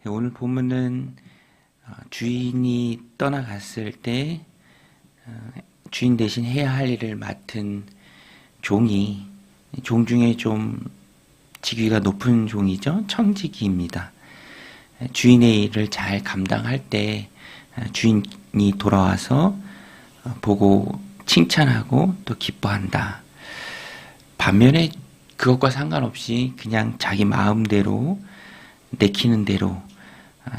오늘 본문은 주인이 떠나갔을 때 주인 대신 해야 할 일을 맡은 종이, 종 중에 좀 직위가 높은 종이죠. 청지기입니다. 주인의 일을 잘 감당할 때 주인이 돌아와서 보고 칭찬하고 또 기뻐한다. 반면에 그것과 상관없이 그냥 자기 마음대로 내키는 대로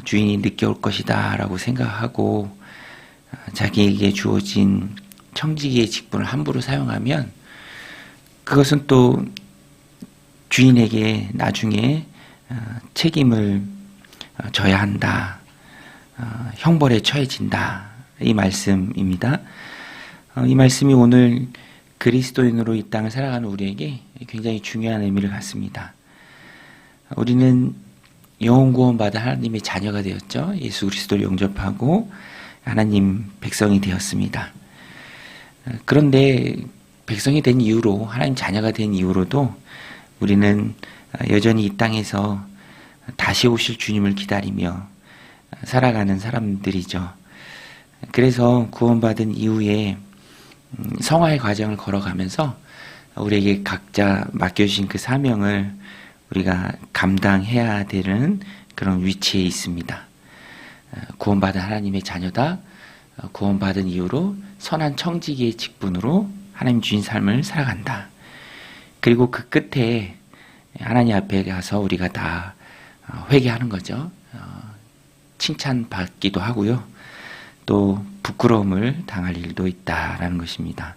주인이 늦게 올 것이다 라고 생각하고 자기에게 주어진 청지기의 직분을 함부로 사용하면 그것은 또 주인에게 나중에 책임을 져야 한다. 형벌에 처해진다. 이 말씀입니다. 이 말씀이 오늘 그리스도인으로 이 땅을 살아가는 우리에게 굉장히 중요한 의미를 갖습니다. 우리는 영혼 구원받아 하나님의 자녀가 되었죠. 예수 그리스도를 영접하고 하나님 백성이 되었습니다. 그런데 백성이 된 이후로, 하나님 자녀가 된 이후로도 우리는 여전히 이 땅에서 다시 오실 주님을 기다리며 살아가는 사람들이죠. 그래서 구원받은 이후에 성화의 과정을 걸어가면서 우리에게 각자 맡겨주신 그 사명을 우리가 감당해야 되는 그런 위치에 있습니다. 구원받은 하나님의 자녀다. 구원받은 이후로 선한 청지기의 직분으로 하나님 주인 삶을 살아간다. 그리고 그 끝에 하나님 앞에 가서 우리가 다 회개하는 거죠. 칭찬받기도 하고요. 또 부끄러움을 당할 일도 있다라는 것입니다.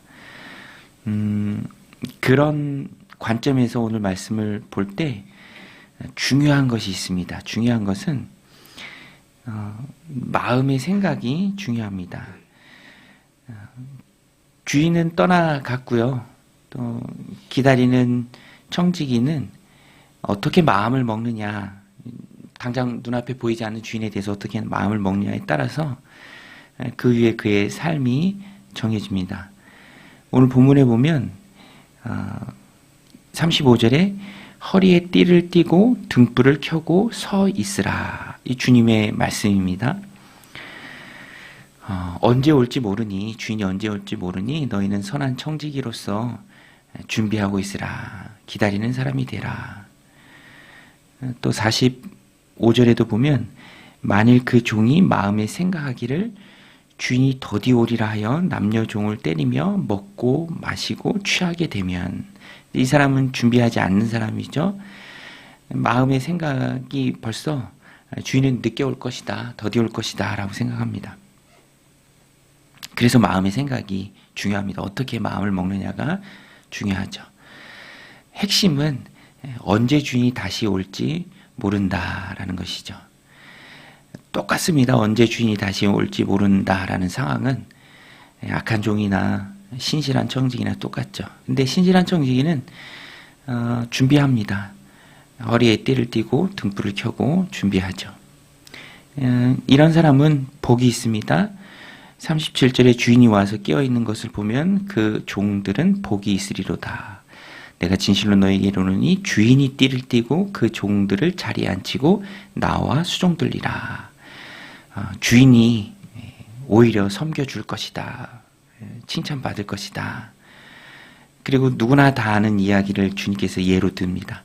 그런 관점에서 오늘 말씀을 볼 때 중요한 것이 있습니다. 중요한 것은 마음의 생각이 중요합니다. 주인은 떠나갔고요. 또 기다리는 청지기는 어떻게 마음을 먹느냐, 당장 눈앞에 보이지 않는 주인에 대해서 어떻게 마음을 먹느냐에 따라서 그 위에 그의 삶이 정해집니다. 오늘 본문에 보면 35절에 허리에 띠를 띠고 등불을 켜고 서 있으라. 이 주님의 말씀입니다. 언제 올지 모르니, 주인이 언제 올지 모르니 너희는 선한 청지기로서 준비하고 있으라. 기다리는 사람이 되라. 또 45절에도 보면 만일 그 종이 마음에 생각하기를 주인이 더디 오리라 하여 남녀 종을 때리며 먹고 마시고 취하게 되면, 이 사람은 준비하지 않는 사람이죠. 마음의 생각이 벌써 주인은 늦게 올 것이다, 더디 올 것이다 라고 생각합니다. 그래서 마음의 생각이 중요합니다. 어떻게 마음을 먹느냐가 중요하죠. 핵심은 언제 주인이 다시 올지 모른다라는 것이죠. 똑같습니다. 언제 주인이 다시 올지 모른다라는 상황은 악한 종이나 신실한 청지기나 똑같죠. 근데 신실한 청지기는 준비합니다. 허리에 띠를 띠고 등불을 켜고 준비하죠. 이런 사람은 복이 있습니다. 37절에 주인이 와서 깨어있는 것을 보면 그 종들은 복이 있으리로다. 내가 진실로 너에게 이르노니 주인이 띠를 띠고 그 종들을 자리에 앉히고 나와 수종들리라. 주인이 오히려 섬겨줄 것이다. 칭찬받을 것이다. 그리고 누구나 다 아는 이야기를 주님께서 예로 듭니다.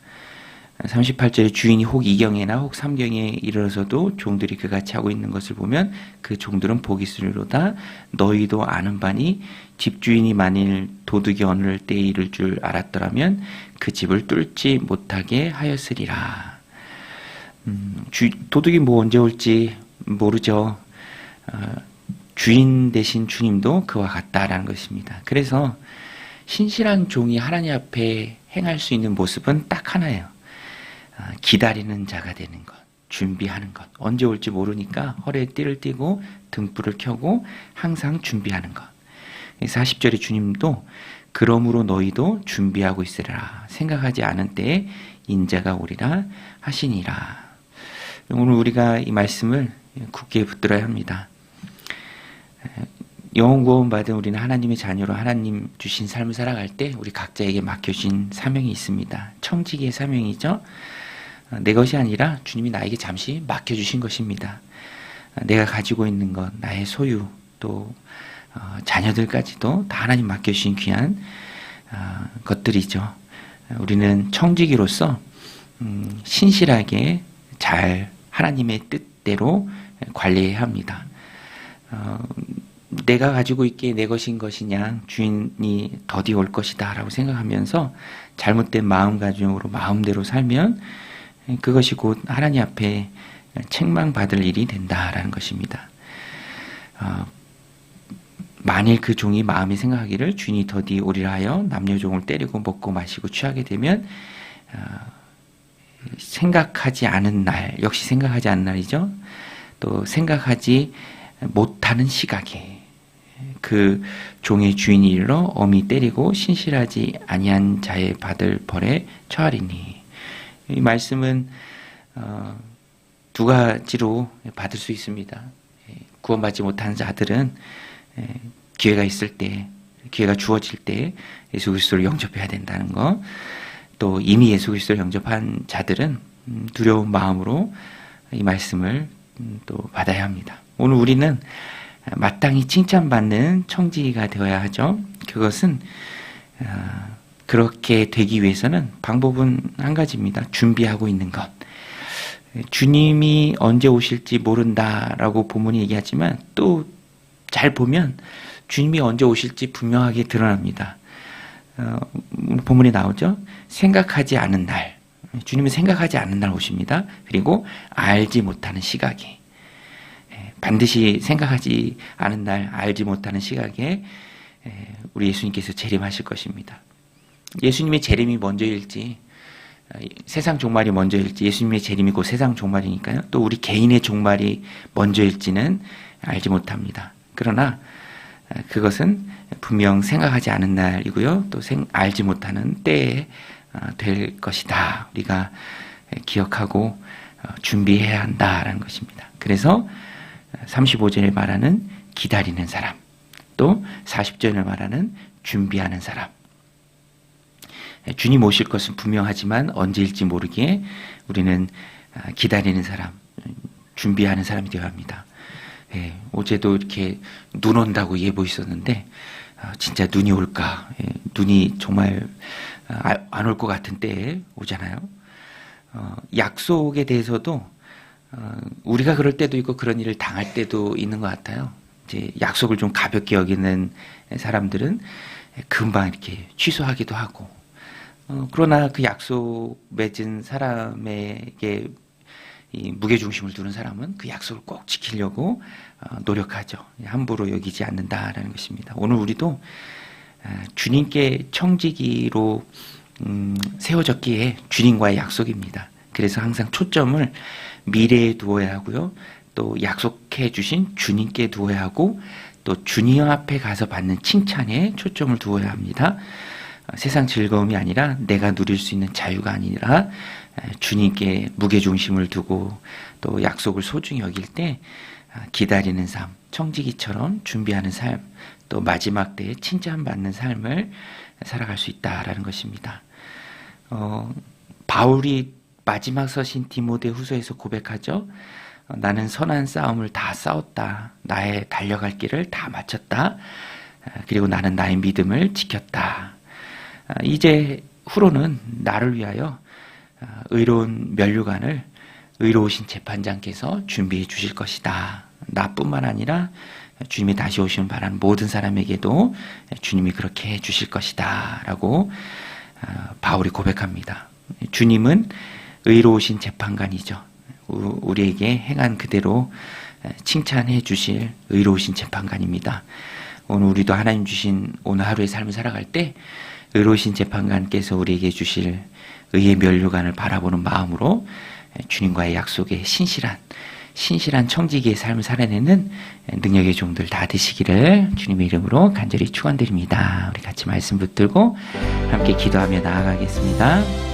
38절에 주인이 혹 이경에나 혹 삼경에 이르러서도 종들이 그같이 하고 있는 것을 보면 그 종들은 복이 있으리로다. 너희도 아는 바니 집주인이 만일 도둑이 어느 때에 이를 줄 알았더라면 그 집을 뚫지 못하게 하였으리라. 도둑이 언제 올지 모르죠. 주인 대신 주님도 그와 같다라는 것입니다. 그래서 신실한 종이 하나님 앞에 행할 수 있는 모습은 딱 하나예요. 기다리는 자가 되는 것, 준비하는 것. 언제 올지 모르니까 허리에 띠를 띠고 등불을 켜고 항상 준비하는 것. 40절에 주님도 그러므로 너희도 준비하고 있으라. 생각하지 않은 때에 인자가 오리라 하시니라. 오늘 우리가 이 말씀을 굳게 붙들어야 합니다. 영혼 구원 받은 우리는 하나님의 자녀로 하나님 주신 삶을 살아갈 때 우리 각자에게 맡겨진 사명이 있습니다. 청지기의 사명이죠. 내 것이 아니라 주님이 나에게 잠시 맡겨주신 것입니다. 내가 가지고 있는 것, 나의 소유, 또 자녀들까지도 다 하나님 맡겨주신 귀한 것들이죠. 우리는 청지기로서 신실하게 잘 하나님의 뜻대로 관리해야 합니다. 내가 가지고 있기에 내 것인 것이냐, 주인이 더디 올 것이다 라고 생각하면서 잘못된 마음가짐으로 마음대로 살면 그것이 곧 하나님 앞에 책망받을 일이 된다라는 것입니다. 만일 그 종이 마음에 생각하기를 주인이 더디 오리라 하여 남녀종을 때리고 먹고 마시고 취하게 되면 생각하지 않은 날, 역시 생각하지 않은 날이죠. 또 생각하지 못하는 시각에 그 종의 주인이 이르러 엄히 때리고 신실하지 아니한 자의 받을 벌에 처하리니. 이 말씀은 두 가지로 받을 수 있습니다. 구원받지 못한 자들은 기회가 있을 때, 기회가 주어질 때 예수 그리스도를 영접해야 된다는 것, 또 이미 예수 그리스도를 영접한 자들은 두려운 마음으로 이 말씀을 또 받아야 합니다. 오늘 우리는 마땅히 칭찬받는 청지기가 되어야 하죠. 그것은 그렇게 되기 위해서는 방법은 한 가지입니다. 준비하고 있는 것. 주님이 언제 오실지 모른다라고 본문이 얘기하지만 또 잘 보면 주님이 언제 오실지 분명하게 드러납니다. 본문에 나오죠. 생각하지 않은 날. 주님은 생각하지 않은 날 오십니다. 그리고 알지 못하는 시각에. 반드시 생각하지 않은 날, 알지 못하는 시각에 우리 예수님께서 재림하실 것입니다. 예수님의 재림이 먼저일지, 세상 종말이 먼저일지, 예수님의 재림이 곧 세상 종말이니까요. 또 우리 개인의 종말이 먼저일지는 알지 못합니다. 그러나 그것은 분명 생각하지 않은 날이고요. 또 알지 못하는 때에 될 것이다. 우리가 기억하고 준비해야 한다라는 것입니다. 그래서 35절에 말하는 기다리는 사람, 또 40절에 말하는 준비하는 사람. 주님 오실 것은 분명하지만 언제일지 모르기에 우리는 기다리는 사람, 준비하는 사람이 되어야 합니다. 어제도 이렇게 눈 온다고 예보 있었는데 진짜 눈이 올까? 눈이 정말 안 올 것 같은 때에 오잖아요. 약속에 대해서도 우리가 그럴 때도 있고 그런 일을 당할 때도 있는 것 같아요. 이제 약속을 좀 가볍게 여기는 사람들은 금방 이렇게 취소하기도 하고, 그러나 그 약속 맺은 사람에게 이 무게중심을 두는 사람은 그 약속을 꼭 지키려고 노력하죠. 함부로 여기지 않는다라는 것입니다. 오늘 우리도 주님께 청지기로 세워졌기에 주님과의 약속입니다. 그래서 항상 초점을 미래에 두어야 하고요. 또 약속해 주신 주님께 두어야 하고, 또 주님 앞에 가서 받는 칭찬에 초점을 두어야 합니다. 세상 즐거움이 아니라 내가 누릴 수 있는 자유가 아니라 주님께 무게중심을 두고 또 약속을 소중히 여길 때 기다리는 삶, 청지기처럼 준비하는 삶, 또 마지막 때에 칭찬받는 삶을 살아갈 수 있다라는 것입니다. 바울이 마지막 서신 디모데후서에서 고백하죠. 나는 선한 싸움을 다 싸웠다. 나의 달려갈 길을 다 마쳤다. 그리고 나는 나의 믿음을 지켰다. 이제 후로는 나를 위하여 의로운 면류관을 의로우신 재판장께서 준비해 주실 것이다. 나뿐만 아니라 주님이 다시 오시면 바라는 모든 사람에게도 주님이 그렇게 해 주실 것이다 라고 바울이 고백합니다. 주님은 의로우신 재판관이죠. 우리에게 행한 그대로 칭찬해 주실 의로우신 재판관입니다. 오늘 우리도 하나님 주신 오늘 하루의 삶을 살아갈 때 의로우신 재판관께서 우리에게 주실 의의 면류관을 바라보는 마음으로 주님과의 약속에 신실한 청지기의 삶을 살아내는 능력의 종들 다 되시기를 주님의 이름으로 간절히 축원드립니다. 우리 같이 말씀 붙들고 함께 기도하며 나아가겠습니다.